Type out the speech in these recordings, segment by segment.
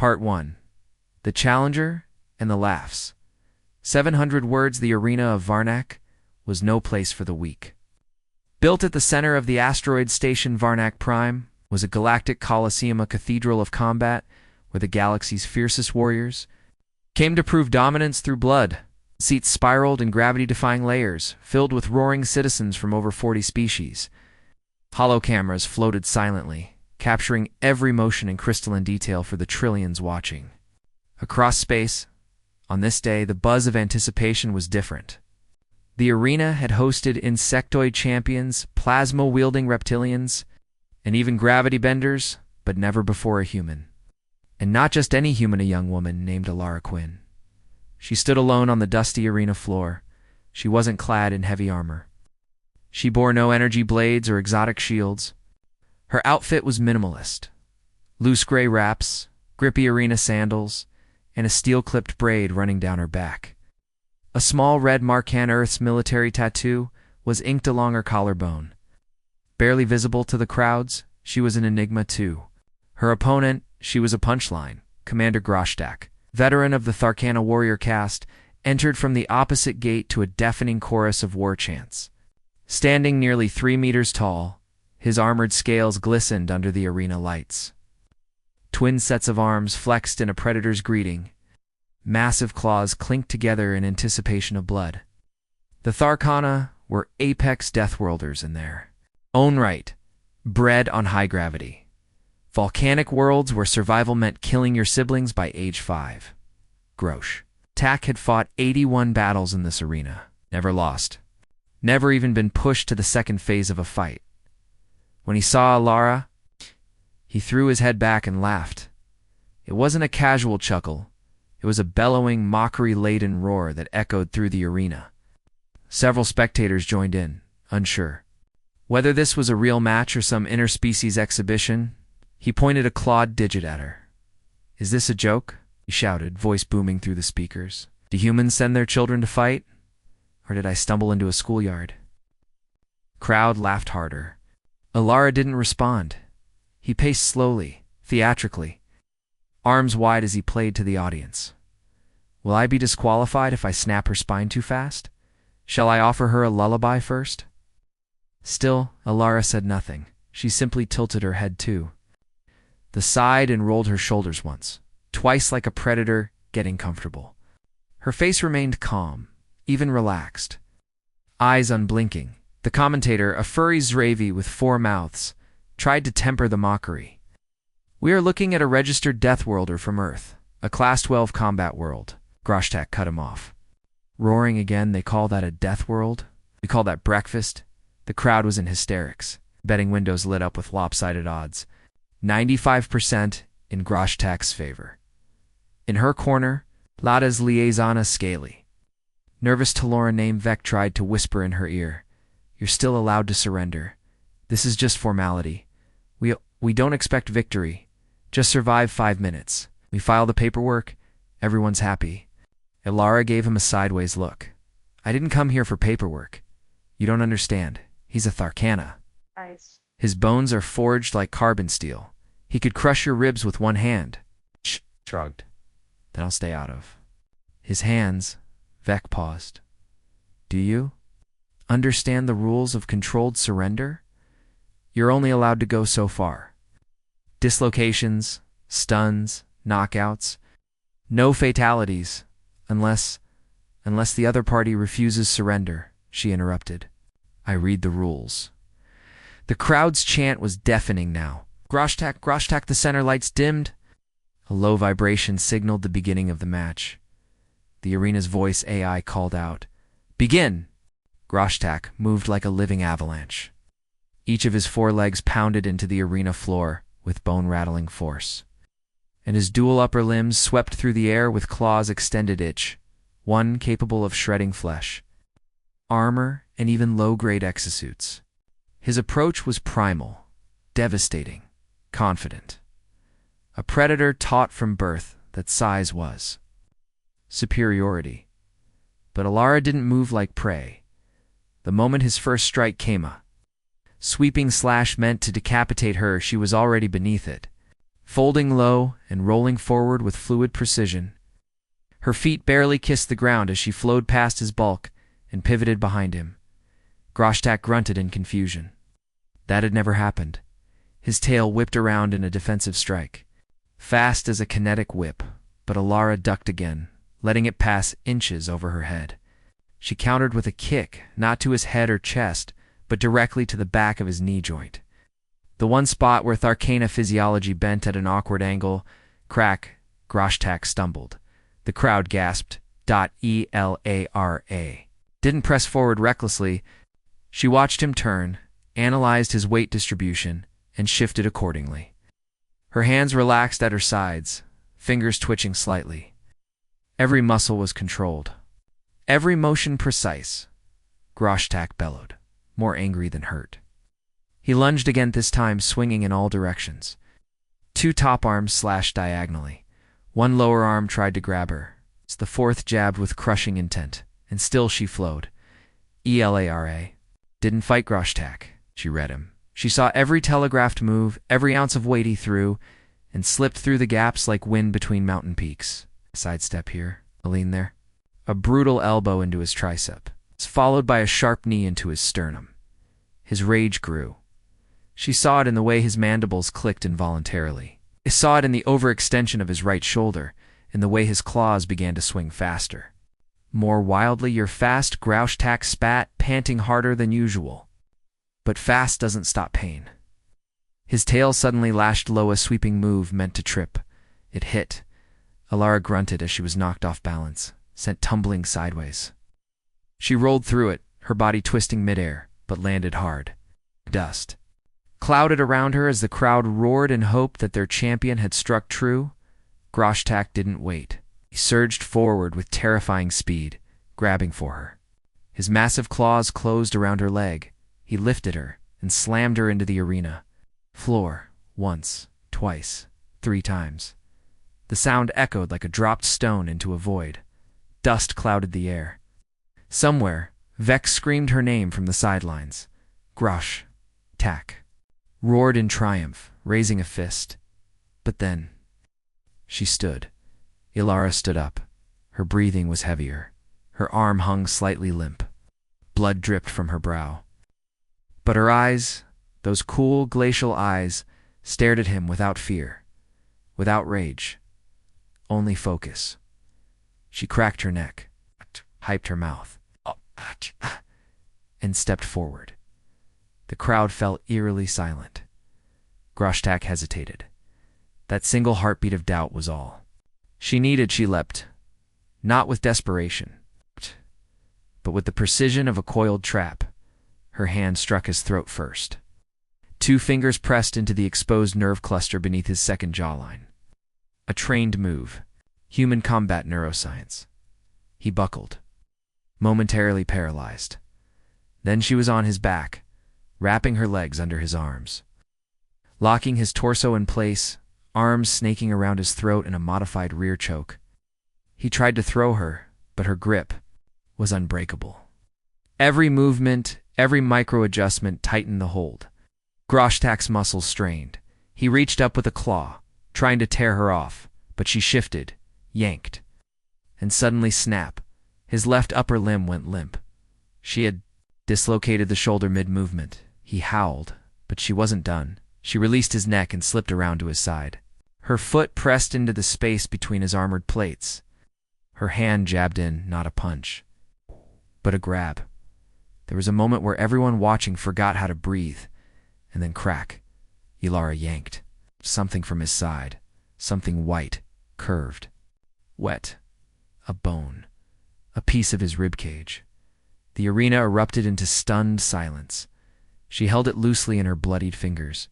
Part 1. The Challenger and the Laughs. 700 words. The arena of Varnak was no place for the weak. Built at the center of the asteroid station Varnak Prime was a galactic coliseum, a cathedral of combat, where the galaxy's fiercest warriors came to prove dominance through blood. Seats spiraled in gravity-defying layers, filled with roaring citizens from over 40 species. Hollow cameras floated silently, capturing every motion in crystalline detail for the trillions watching. Across space, on this day, the buzz of anticipation was different. The arena had hosted insectoid champions, plasma-wielding reptilians, and even gravity benders, but never before a human. And not just any human, a young woman named Alara Quinn. She stood alone on the dusty arena floor. She wasn't clad in heavy armor. She bore no energy blades or exotic shields. Her outfit was minimalist. Loose gray wraps, grippy arena sandals, and a steel-clipped braid running down her back. A small red Marcan Earth's military tattoo was inked along her collarbone. Barely visible to the crowds, she was an enigma too. Her opponent, she was a punchline. Commander Groshtak, veteran of the Tharkana warrior caste, entered from the opposite gate to a deafening chorus of war chants. Standing nearly 3 meters tall, his armored scales glistened under the arena lights. Twin sets of arms flexed in a predator's greeting. Massive claws clinked together in anticipation of blood. The Tharkana were apex deathworlders in their own right, bred on high gravity. Volcanic worlds where survival meant killing your siblings by age 5. Groshtak had fought 81 battles in this arena, never lost. Never even been pushed to the second phase of a fight. When he saw Alara, he threw his head back and laughed. It wasn't a casual chuckle. It was a bellowing, mockery-laden roar that echoed through the arena. Several spectators joined in, unsure. Whether this was a real match or some interspecies exhibition, he pointed a clawed digit at her. "Is this a joke?" he shouted, voice booming through the speakers. "Do humans send their children to fight? Or did I stumble into a schoolyard?" Crowd laughed harder. Alara didn't respond. He paced slowly, theatrically, arms wide as he played to the audience. "Will I be disqualified if I snap her spine too fast? Shall I offer her a lullaby first?" Still, Alara said nothing. She simply tilted her head too. The sighed and rolled her shoulders once, twice like a predator getting comfortable. Her face remained calm, even relaxed. Eyes unblinking. The commentator, a furry Zravi with 4 mouths, tried to temper the mockery. "We are looking at a registered deathworlder from Earth, a Class 12 combat world." Groshtak cut him off. Roaring again, "They call that a death world? We call that breakfast?" The crowd was in hysterics. Betting windows lit up with lopsided odds. 95% in Groshtak's favor. In her corner, Lada's liaisona Scaly. Nervous Talora named Vec tried to whisper in her ear, "You're still allowed to surrender. This is just formality. We don't expect victory. Just survive 5 minutes. We file the paperwork. Everyone's happy." Alara gave him a sideways look. "I didn't come here for paperwork. You don't understand. He's a Tharkana. Nice. His bones are forged like carbon steel. He could crush your ribs with one hand." Shrugged. "Then I'll stay out of." His hands, Vec paused. "Do you understand the rules of controlled surrender? You're only allowed to go so far. Dislocations, stuns, knockouts. No fatalities, unless the other party refuses surrender," she interrupted. "I read the rules." The crowd's chant was deafening now. "Groshtak, Groshtak!" The center lights dimmed. A low vibration signaled the beginning of the match. The arena's voice AI called out, "Begin!" Groshtak moved like a living avalanche. Each of his 4 legs pounded into the arena floor with bone-rattling force. And his dual upper limbs swept through the air with claws extended itch, one capable of shredding flesh. Armor and even low-grade exosuits. His approach was primal, devastating, confident. A predator taught from birth that size was superiority. But Alara didn't move like prey. The moment his first strike came, a sweeping slash meant to decapitate her, she was already beneath it. folding low and rolling forward with fluid precision. Her feet barely kissed the ground as she flowed past his bulk and pivoted behind him. Groshtak grunted in confusion. That had never happened. His tail whipped around in a defensive strike, fast as a kinetic whip, but Alara ducked again, letting it pass inches over her head. She countered with a kick, not to his head or chest, but directly to the back of his knee joint. The one spot where Tharkana physiology bent at an awkward angle. Crack, Groshtak stumbled. The crowd gasped. "ELARA." Didn't press forward recklessly. She watched him turn, analyzed his weight distribution, and shifted accordingly. Her hands relaxed at her sides, fingers twitching slightly. Every muscle was controlled. Every motion precise. Groshtak bellowed, more angry than hurt. He lunged again, this time swinging in all directions. Two top arms slashed diagonally. One lower arm tried to grab her. The fourth jabbed with crushing intent, and still she flowed. "ELARA." Didn't fight Groshtak. She read him. She saw every telegraphed move, every ounce of weight he threw, and slipped through the gaps like wind between mountain peaks. A sidestep here, a lean there. A brutal elbow into his tricep, followed by a sharp knee into his sternum. His rage grew. She saw it in the way his mandibles clicked involuntarily. She saw it in the overextension of his right shoulder, in the way his claws began to swing faster. More wildly, "You're fast," Groshtak spat, panting harder than usual. But fast doesn't stop pain. His tail suddenly lashed low, a sweeping move meant to trip. It hit. Alara grunted as she was knocked off balance, sent tumbling sideways. She rolled through it, her body twisting midair, but landed hard. Dust clouded around her as the crowd roared in hope that their champion had struck true. Groshtak didn't wait. He surged forward with terrifying speed, grabbing for her. His massive claws closed around her leg. He lifted her and slammed her into the arena floor, once, twice, 3 times. The sound echoed like a dropped stone into a void. Dust clouded the air. Somewhere, Vex screamed her name from the sidelines. Grosh-tak roared in triumph, raising a fist. But then she stood. Alara stood up. Her breathing was heavier. Her arm hung slightly limp. Blood dripped from her brow. But her eyes, those cool, glacial eyes, stared at him without fear, without rage, only focus. She cracked her neck, hyped her mouth, and stepped forward. The crowd fell eerily silent. Groshtak hesitated. That single heartbeat of doubt was all she leapt, not with desperation, but with the precision of a coiled trap. Her hand struck his throat first. 2 fingers pressed into the exposed nerve cluster beneath his second jawline. A trained move. Human combat neuroscience. He buckled, momentarily paralyzed. Then she was on his back, wrapping her legs under his arms, locking his torso in place, arms snaking around his throat in a modified rear choke. He tried to throw her, but her grip was unbreakable. Every movement, every micro-adjustment tightened the hold. Groshtak's muscles strained. He reached up with a claw, trying to tear her off, but she shifted, yanked, and suddenly snap. His left upper limb went limp. She had dislocated the shoulder mid-movement. He howled, but she wasn't done. She released his neck and slipped around to his side. Her foot pressed into the space between his armored plates. Her hand jabbed in, not a punch, but a grab. There was a moment where everyone watching forgot how to breathe, and then crack. Alara yanked something from his side, something white, curved, wet, a bone, a piece of his ribcage. The arena erupted into stunned silence. She held it loosely in her bloodied fingers.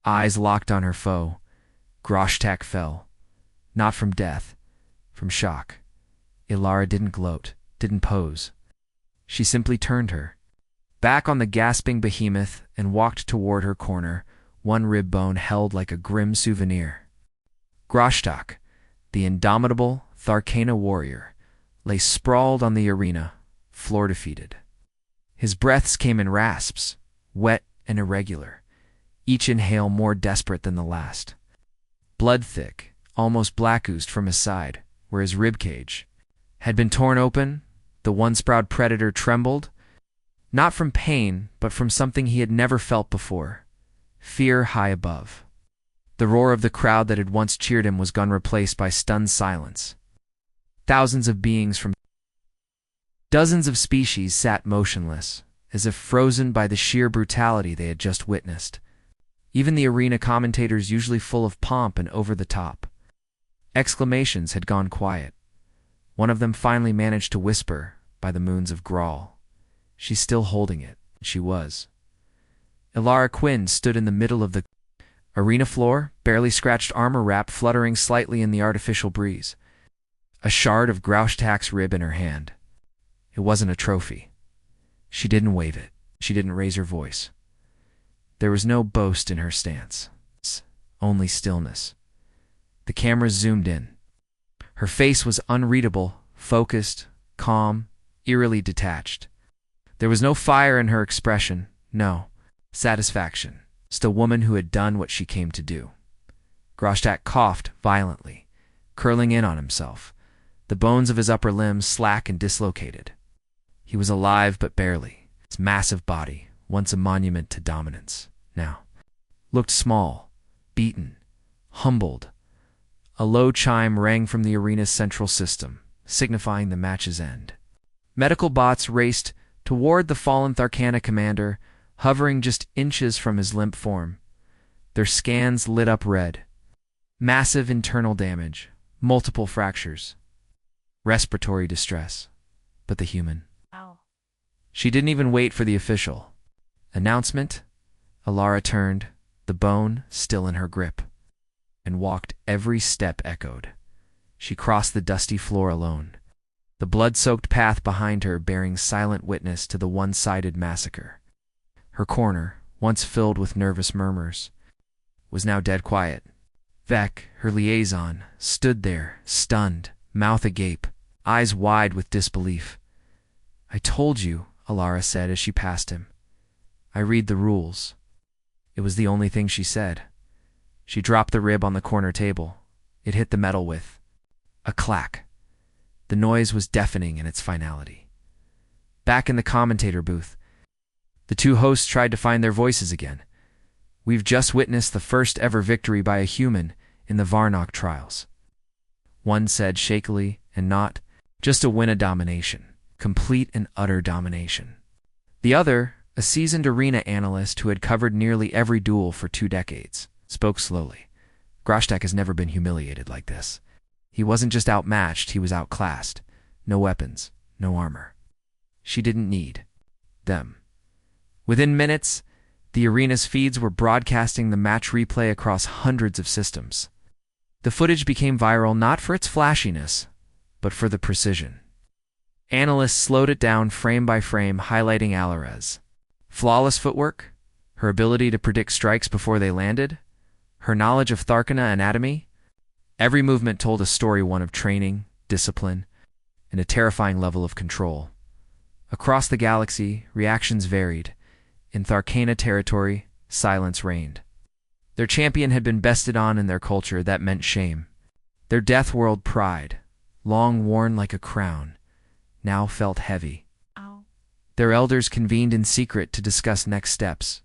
Eyes locked on her foe. Groshtak fell, not from death, from shock. Alara didn't gloat, didn't pose. She simply turned her back on the gasping behemoth and walked toward her corner, one rib bone held like a grim souvenir. Groshtak, the indomitable Tharkana warrior, lay sprawled on the arena, floor defeated. His breaths came in rasps, wet and irregular, each inhale more desperate than the last. Blood thick, almost black oozed from his side, where his ribcage had been torn open. The once-proud predator trembled, not from pain, but from something he had never felt before, fear high above. The roar of the crowd that had once cheered him was gone, replaced by stunned silence. Thousands of beings from dozens of species sat motionless, as if frozen by the sheer brutality they had just witnessed. Even the arena commentators, usually full of pomp and over-the-top exclamations, had gone quiet. One of them finally managed to whisper, by the moons of Grawl, "She's still holding it." She was. Elara Quinn stood in the middle of the arena floor, barely scratched armor wrap fluttering slightly in the artificial breeze, a shard of Grauschtak's rib in her hand. It wasn't a trophy. She didn't wave it. She didn't raise her voice. There was no boast in her stance, only stillness. The cameras zoomed in. Her face was unreadable, focused, calm, eerily detached. There was no fire in her expression, no satisfaction. Just a woman who had done what she came to do. Grauschtak coughed violently, curling in on himself, the bones of his upper limbs slack and dislocated. He was alive, but barely. His massive body, once a monument to dominance, now looked small, beaten, humbled. A low chime rang from the arena's central system, signifying the match's end. Medical bots raced toward the fallen Tharkana commander, hovering just inches from his limp form. Their scans lit up red. Massive internal damage, multiple fractures, respiratory distress. But the human. Ow. She didn't even wait for the official announcement. Elara turned, the bone still in her grip, and walked. Every step echoed. She crossed the dusty floor alone, the blood-soaked path behind her bearing silent witness to the one-sided massacre. Her corner, once filled with nervous murmurs, was now dead quiet. Vec, her liaison, stood there, stunned, mouth agape, eyes wide with disbelief. "I told you," Elara said as she passed him. "I read the rules." It was the only thing she said. She dropped the rib on the corner table. It hit the metal with a clack. The noise was deafening in its finality. Back in the commentator booth, the two hosts tried to find their voices again. "We've just witnessed the first ever victory by a human in the Varnock trials," one said shakily, "and not just a win of domination, complete and utter domination." The other, a seasoned arena analyst who had covered nearly every duel for 2 decades, spoke slowly. "Grauschtak has never been humiliated like this. He wasn't just outmatched, he was outclassed. No weapons, no armor. She didn't need them." Within minutes, the arena's feeds were broadcasting the match replay across hundreds of systems. The footage became viral not for its flashiness, but for the precision. Analysts slowed it down frame by frame, highlighting Elara's flawless footwork, her ability to predict strikes before they landed, her knowledge of Tharkana anatomy. Every movement told a story, one of training, discipline, and a terrifying level of control. Across the galaxy, reactions varied. In Tharkana territory, silence reigned. Their champion had been bested on in their culture. That meant shame. Their death world pride, long worn like a crown, now felt heavy. Ow. Their elders convened in secret to discuss next steps.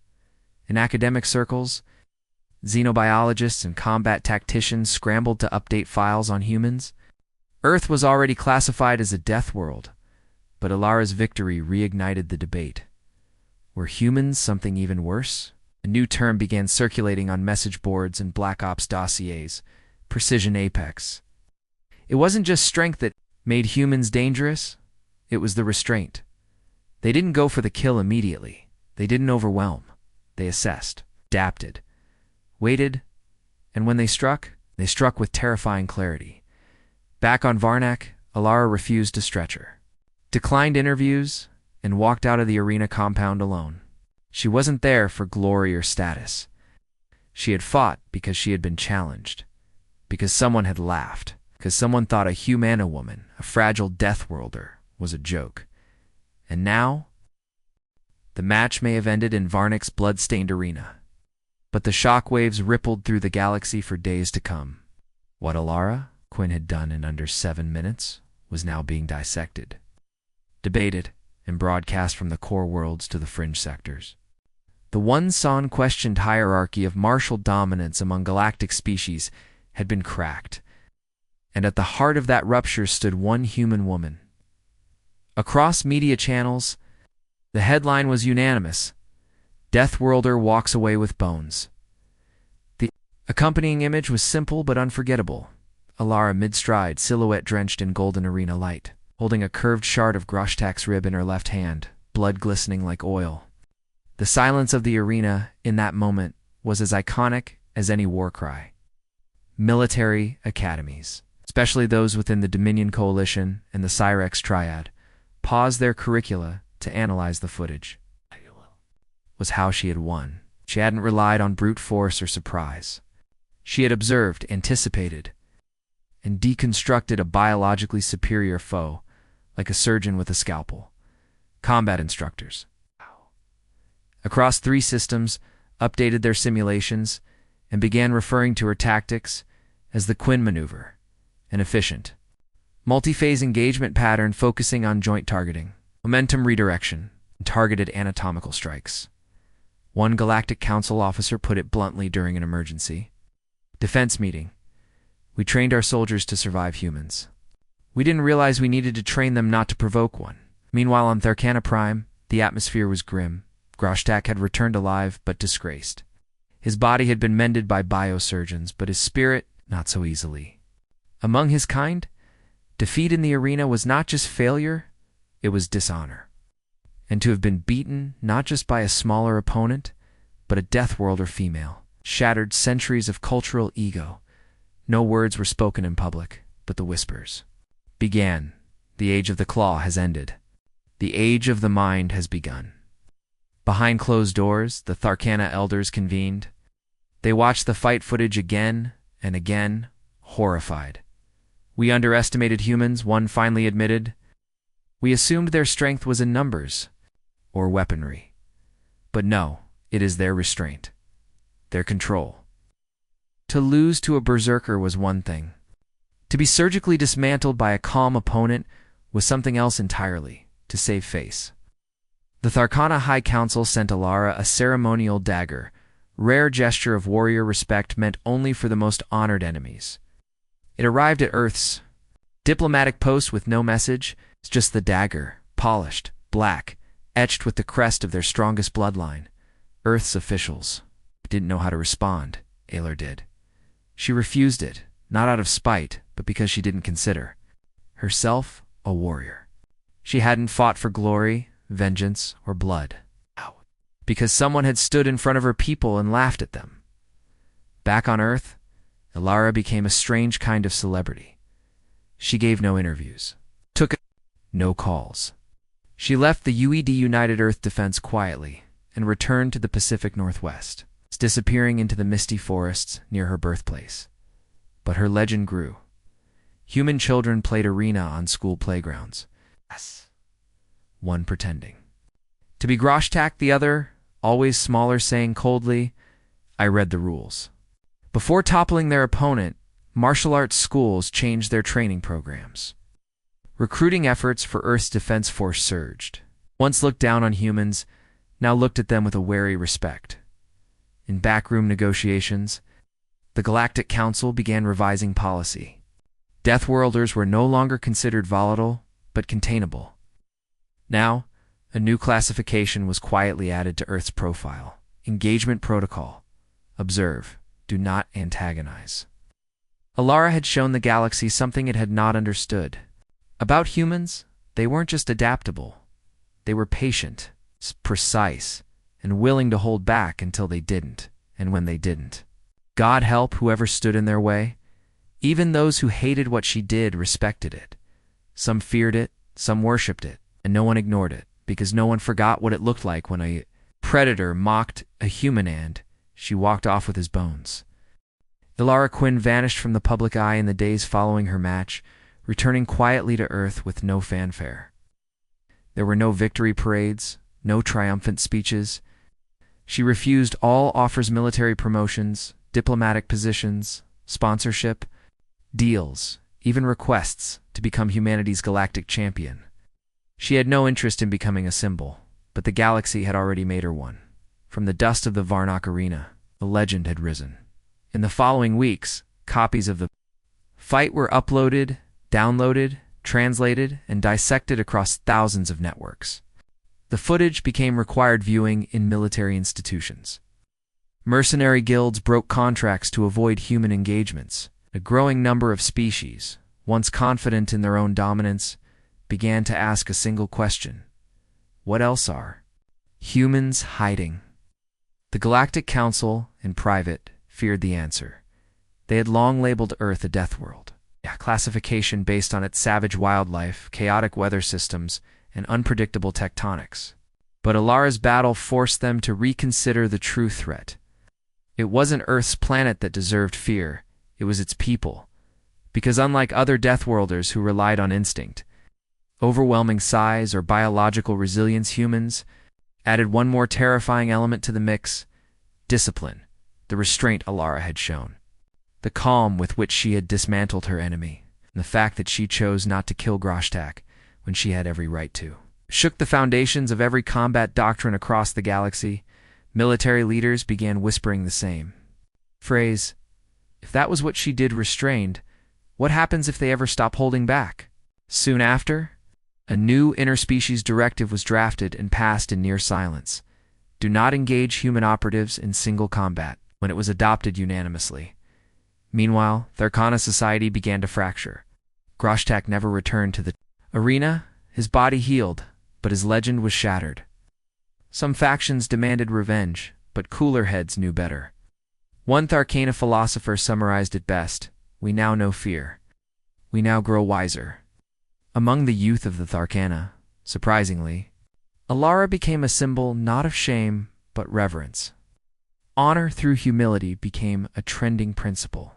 In academic circles, xenobiologists and combat tacticians scrambled to update files on humans. Earth was already classified as a death world, but Elara's victory reignited the debate. Were humans something even worse? A new term began circulating on message boards and Black Ops dossiers: precision apex. It wasn't just strength that made humans dangerous, it was the restraint. They didn't go for the kill immediately. They didn't overwhelm. They assessed, adapted, waited, and when they struck with terrifying clarity. Back on Varnock, Elara refused to stretch her, declined interviews, and walked out of the arena compound alone. She wasn't there for glory or status. She had fought because she had been challenged, because someone had laughed, because someone thought a humana woman, a fragile death worlder, was a joke. And now, the match may have ended in Varnock's blood-stained arena. but the shockwaves rippled through the galaxy for days to come. What Alara Quinn had done in under 7 minutes was now being dissected, debated, and broadcast from the core worlds to the fringe sectors. The once unquestioned hierarchy of martial dominance among galactic species had been cracked, and at the heart of that rupture stood one human woman. Across media channels, the headline was unanimous: Death Worlder walks away with bones. The accompanying image was simple but unforgettable. Alara mid-stride, silhouette drenched in golden arena light, holding a curved shard of Groshtak's rib in her left hand, blood glistening like oil. The silence of the arena in that moment was as iconic as any war cry. Military academies, especially those within the Dominion Coalition and the Cyrex Triad, paused their curricula to analyze the footage. Was how she had won. She hadn't relied on brute force or surprise. She had observed, anticipated, and deconstructed a biologically superior foe, like a surgeon with a scalpel. Combat instructors, across 3 systems, updated their simulations and began referring to her tactics as the Quinn maneuver, an efficient, multi-phase engagement pattern focusing on joint targeting, momentum redirection, and targeted anatomical strikes. One Galactic Council officer put it bluntly during an emergency. Defense meeting. We trained our soldiers to survive humans. We didn't realize we needed to train them not to provoke one. Meanwhile, on Tharkana Prime, the atmosphere was grim. Groshtak had returned alive, but disgraced. His body had been mended by biosurgeons, but his spirit, not so easily. Among his kind, defeat in the arena was not just failure, it was dishonor. And to have been beaten not just by a smaller opponent, but a Death Worlder female, shattered centuries of cultural ego. No words were spoken in public, but the whispers. Began. The age of the claw has ended. The age of the mind has begun. Behind closed doors, the Tharkana elders convened. They watched the fight footage again and again, horrified. We underestimated humans, one finally admitted. We assumed their strength was in numbers or weaponry. But no, it is their restraint, their control. To lose to a berserker was one thing. To be surgically dismantled by a calm opponent was something else entirely, to save face. The Tharkana High Council sent Alara a ceremonial dagger, rare gesture of warrior respect meant only for the most honored enemies. It arrived at Earth's diplomatic post with no message, it's just the dagger, polished, black, etched with the crest of their strongest bloodline. Earth's officials didn't know how to respond. Aylar did. She refused it, not out of spite, but because she didn't consider herself a warrior. She hadn't fought for glory, vengeance, or blood. Because someone had stood in front of her people and laughed at them. Back on Earth, Alara became a strange kind of celebrity. She gave no interviews, took no calls. She left the UED United Earth Defense quietly and returned to the Pacific Northwest, disappearing into the misty forests near her birthplace. But her legend grew. Human children played arena on school playgrounds. Yes. One pretending to be Groshtak, the other, always smaller, saying coldly, I read the rules. Before toppling their opponent, martial arts schools changed their training programs. Recruiting efforts for Earth's Defense Force surged. Once looked down on humans, now looked at them with a wary respect. In backroom negotiations, the Galactic Council began revising policy. Death Worlders were no longer considered volatile, but containable. Now, a new classification was quietly added to Earth's profile. Engagement Protocol. Observe. Do not antagonize. Alara had shown the galaxy something it had not understood. About humans, they weren't just adaptable. They were patient, precise, and willing to hold back until they didn't, and when they didn't. God help whoever stood in their way. Even those who hated what she did respected it. Some feared it, some worshipped it, and no one ignored it, because no one forgot what it looked like when a predator mocked a human and she walked off with his bones. Alara Quinn vanished from the public eye in the days following her match, returning quietly to Earth with no fanfare. There were no victory parades, no triumphant speeches. She refused all offers, military promotions, diplomatic positions, sponsorship, deals, even requests to become humanity's galactic champion. She had no interest in becoming a symbol, but the galaxy had already made her one. From the dust of the Varnock arena, a legend had risen. In the following weeks, copies of the fight were uploaded, downloaded, translated, and dissected across thousands of networks. The footage became required viewing in military institutions. Mercenary guilds broke contracts to avoid human engagements. A growing number of species, once confident in their own dominance, began to ask a single question: what else are humans hiding? The Galactic Council, in private, feared the answer. They had long labeled Earth a death world, a classification based on its savage wildlife, chaotic weather systems, and unpredictable tectonics. But Alara's battle forced them to reconsider the true threat. It wasn't Earth's planet that deserved fear, it was its people. Because unlike other Deathworlders who relied on instinct, overwhelming size or biological resilience, humans added one more terrifying element to the mix: discipline, the restraint Alara had shown, the calm with which she had dismantled her enemy, and the fact that she chose not to kill Groshtak when she had every right to. Shook the foundations of every combat doctrine across the galaxy. Military leaders began whispering the same phrase: if that was what she did restrained, what happens if they ever stop holding back? Soon after, a new interspecies directive was drafted and passed in near silence. Do not engage human operatives in single combat, when it was adopted unanimously. Meanwhile, Tharkana society began to fracture. Groshtak never returned to the arena. His body healed, but his legend was shattered. Some factions demanded revenge, but cooler heads knew better. One Tharkana philosopher summarized it best: we now know fear. We now grow wiser. Among the youth of the Tharkana, surprisingly, Alara became a symbol not of shame, but reverence. Honor through humility became a trending principle.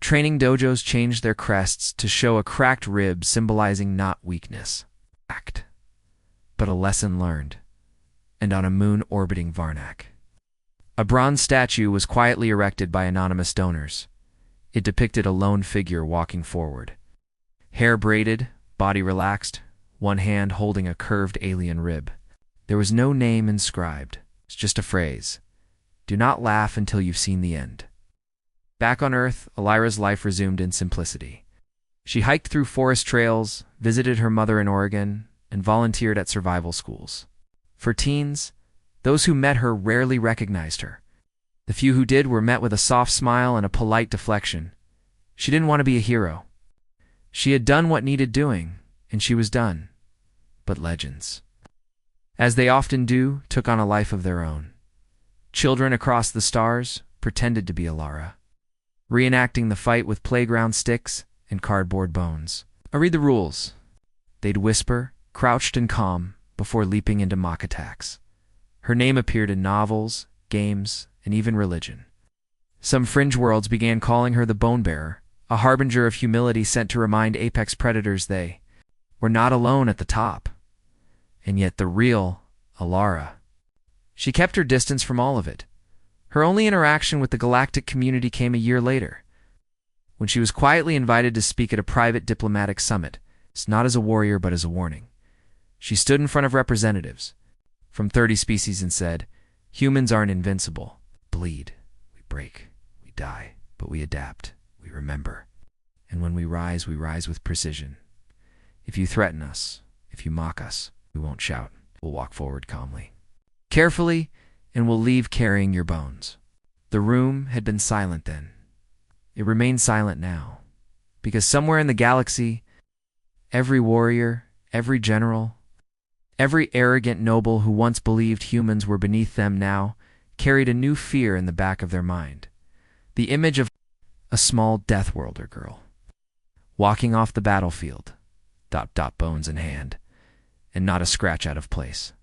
Training dojos changed their crests to show a cracked rib, symbolizing not weakness, but a lesson learned. And on a moon orbiting Varnock, a bronze statue was quietly erected by anonymous donors. It depicted a lone figure walking forward. Hair braided, body relaxed, one hand holding a curved alien rib. There was no name inscribed, it's just a phrase: do not laugh until you've seen the end. Back on Earth, Alira's life resumed in simplicity. She hiked through forest trails, visited her mother in Oregon, and volunteered at survival schools. For teens, those who met her rarely recognized her. The few who did were met with a soft smile and a polite deflection. She didn't want to be a hero. She had done what needed doing, and she was done. But legends, as they often do, took on a life of their own. Children across the stars pretended to be Alara, reenacting the fight with playground sticks and cardboard bones. I read the rules. They'd whisper, crouched and calm, before leaping into mock attacks. Her name appeared in novels, games, and even religion. Some fringe worlds began calling her the Bone Bearer, a harbinger of humility sent to remind apex predators they were not alone at the top. And yet the real Alara, she kept her distance from all of it. Her only interaction with the galactic community came a year later, when she was quietly invited to speak at a private diplomatic summit, not as a warrior but as a warning. She stood in front of representatives from 30 species and said, humans aren't invincible. Bleed, we break, we die, but we adapt, we remember. And when we rise with precision. If you threaten us, if you mock us, we won't shout. We'll walk forward calmly, carefully, and we'll leave carrying your bones. The room had been silent then. It remains silent now, because somewhere in the galaxy, every warrior, every general, every arrogant noble who once believed humans were beneath them now carried a new fear in the back of their mind. The image of a small Deathworlder girl, walking off the battlefield, bones in hand, and not a scratch out of place.